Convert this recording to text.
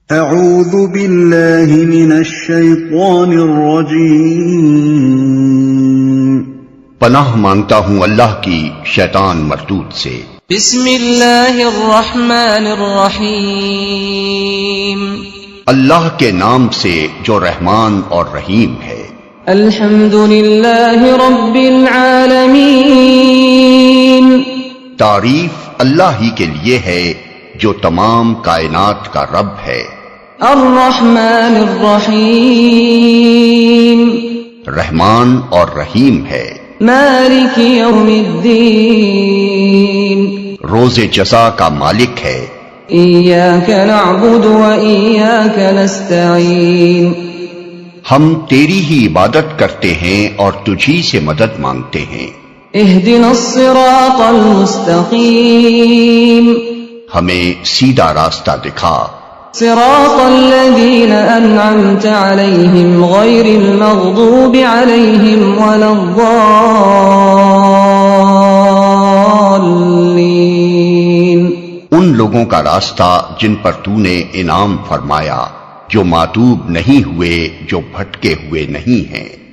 اعوذ باللہ من الشیطان الرجیم، پناہ مانگتا ہوں اللہ کی شیطان مردود سے۔ بسم اللہ الرحمن الرحیم، اللہ کے نام سے جو رحمان اور رحیم ہے۔ الحمد للہ رب العالمین، تعریف اللہ ہی کے لیے ہے جو تمام کائنات کا رب ہے۔ الرحمن الرحیم، رحمان اور رحیم ہے۔ مالک یوم الدین، روز جزا کا مالک ہے۔ ایاک نعبد و ایاک نستعین، ہم تیری ہی عبادت کرتے ہیں اور تجھی سے مدد مانگتے ہیں۔ اہدنا الصراط المستقیم، ہمیں سیدھا راستہ دکھا۔ صراط الذین انعمت علیہم غیر المغضوب علیہم ولا الضالین، ان لوگوں کا راستہ جن پر تو نے انعام فرمایا، جو ماتوب نہیں ہوئے، جو بھٹکے ہوئے نہیں ہیں۔